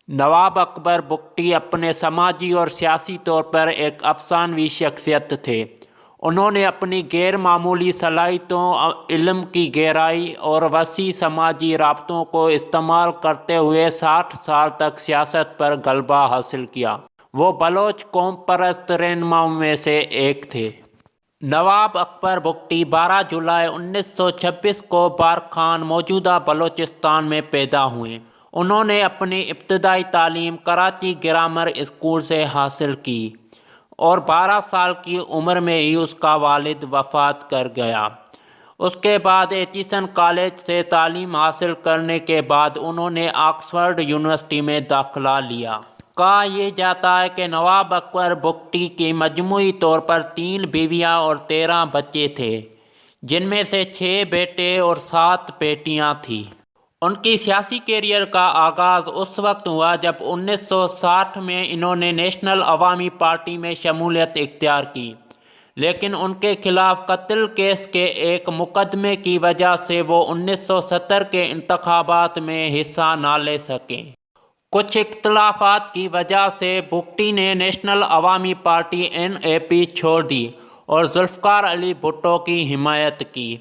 نواب اکبر بگٹی اپنے سماجی اور سیاسی طور پر ایک افسانوی شخصیت تھے۔ انہوں نے اپنی غیر معمولی صلاحیتوں، علم کی گہرائی اور وسیع سماجی رابطوں کو استعمال کرتے ہوئے 60 سال تک سیاست پر غلبہ حاصل کیا۔ وہ بلوچ قوم پرست رہنماؤں میں سے ایک تھے۔ نواب اکبر بگٹی 12 جولائی 1926 کو بارکھان موجودہ بلوچستان میں پیدا ہوئے۔ انہوں نے اپنی ابتدائی تعلیم کراچی گرامر اسکول سے حاصل کی اور 12 سال کی عمر میں ہی اس کا والد وفات کر گیا۔ اس کے بعد ایچیسن کالج سے تعلیم حاصل کرنے کے بعد انہوں نے آکسفورڈ یونیورسٹی میں داخلہ لیا۔ کہا یہ جاتا ہے کہ نواب اکبر بگٹی کی مجموعی طور پر 3 بیویاں اور 13 بچے تھے، جن میں سے 6 بیٹے اور 7 بیٹیاں تھیں۔ ان کی سیاسی کیریئر کا آغاز اس وقت ہوا جب 1960 میں انہوں نے نیشنل عوامی پارٹی میں شمولیت اختیار کی، لیکن ان کے خلاف قتل کیس کے ایک مقدمے کی وجہ سے وہ 1970 کے انتخابات میں حصہ نہ لے سکے۔ کچھ اختلافات کی وجہ سے بگٹی نے نیشنل عوامی پارٹی NAP چھوڑ دی اور ذوالفقار علی بھٹو کی حمایت کی۔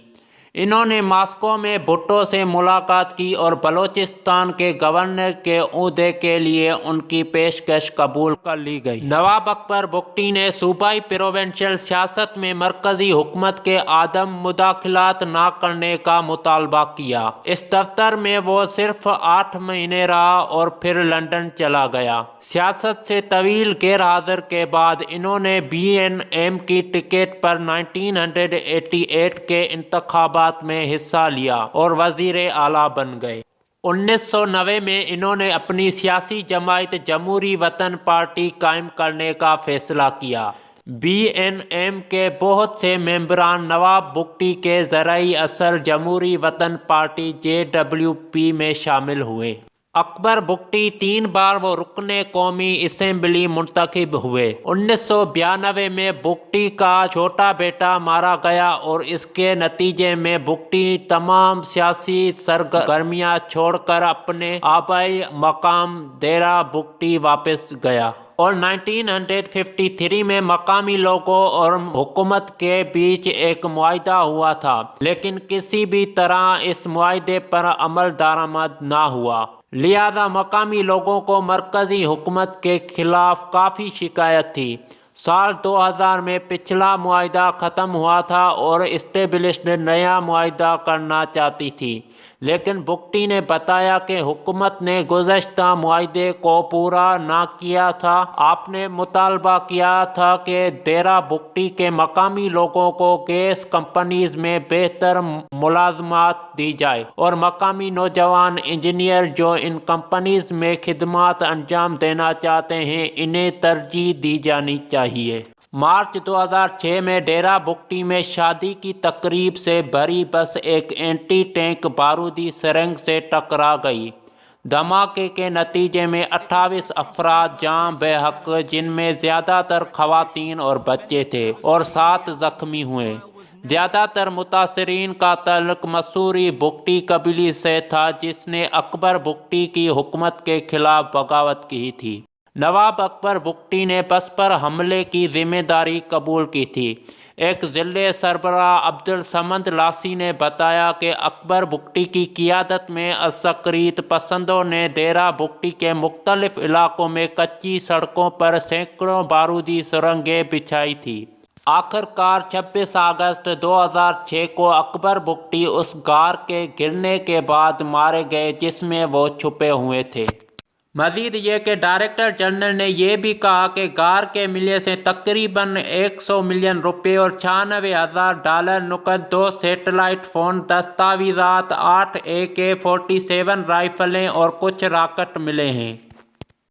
انہوں نے ماسکو میں بھٹو سے ملاقات کی اور بلوچستان کے گورنر کے عہدے کے لیے ان کی پیشکش قبول کر لی گئی۔ نواب اکبر بگٹی نے صوبائی پروونشل سیاست میں مرکزی حکومت کے عدم مداخلت نہ کرنے کا مطالبہ کیا۔ اس دفتر میں وہ صرف 8 مہینے رہا اور پھر لندن چلا گیا۔ سیاست سے طویل غیر حاضر کے بعد انہوں نے BNM کی ٹکٹ پر 1988 کے انتخابات میں حصہ لیا اور وزیر اعلیٰ بن گئے۔ 1990 میں انہوں نے اپنی سیاسی جماعت جمہوری وطن پارٹی قائم کرنے کا فیصلہ کیا۔ BNM کے بہت سے ممبران نواب بگٹی کے زرعی اثر جمہوری وطن پارٹی JWP میں شامل ہوئے۔ اکبر بگٹی 3 بار وہ رکن قومی اسمبلی منتخب ہوئے۔ 1992 میں بگٹی کا چھوٹا بیٹا مارا گیا اور اس کے نتیجے میں بگٹی تمام سیاسی سرگرمیاں چھوڑ کر اپنے آبائی مقام ڈیرہ بگٹی واپس گیا اور 1953 میں مقامی لوگوں اور حکومت کے بیچ ایک معاہدہ ہوا تھا، لیکن کسی بھی طرح اس معاہدے پر عمل درآمد نہ ہوا، لہذا مقامی لوگوں کو مرکزی حکومت کے خلاف کافی شکایت تھی۔ سال 2000 میں پچھلا معاہدہ ختم ہوا تھا اور اسٹیبلشمنٹ نیا معاہدہ کرنا چاہتی تھی، لیکن بگٹی نے بتایا کہ حکومت نے گزشتہ معاہدے کو پورا نہ کیا تھا۔ آپ نے مطالبہ کیا تھا کہ ڈیرہ بگٹی کے مقامی لوگوں کو گیس کمپنیز میں بہتر ملازمت دی جائے اور مقامی نوجوان انجینئر جو ان کمپنیز میں خدمات انجام دینا چاہتے ہیں انہیں ترجیح دی جانی چاہیے۔ مارچ 2006 میں ڈیرہ بگٹی میں شادی کی تقریب سے بھری بس ایک اینٹی ٹینک بارودی سرنگ سے ٹکرا گئی۔ دھماکے کے نتیجے میں 28 افراد جاں بحق، جن میں زیادہ تر خواتین اور بچے تھے، اور 7 زخمی ہوئے۔ زیادہ تر متاثرین کا تعلق مسوری بگٹی قبیلے سے تھا جس نے اکبر بگٹی کی حکومت کے خلاف بغاوت کی تھی۔ نواب اکبر بگٹی نے بس پر حملے کی ذمہ داری قبول کی تھی۔ ایک ضلع سربراہ عبدالصمد لاسی نے بتایا کہ اکبر بگٹی کی قیادت میں عسکریت پسندوں نے ڈیرہ بگٹی کے مختلف علاقوں میں کچی سڑکوں پر سینکڑوں بارودی سرنگیں بچھائی تھیں۔ آخر کار 26 اگست 2006 کو اکبر بگٹی اس غار کے گرنے کے بعد مارے گئے جس میں وہ چھپے ہوئے تھے۔ مزید یہ کہ ڈائریکٹر جنرل نے یہ بھی کہا کہ غار کے ملنے سے تقریباً 100 ملین روپے اور $96,000 نقد، 2 سیٹلائٹ فون، دستاویزات، 8 AK-47 رائفلیں اور کچھ راکٹ ملے ہیں۔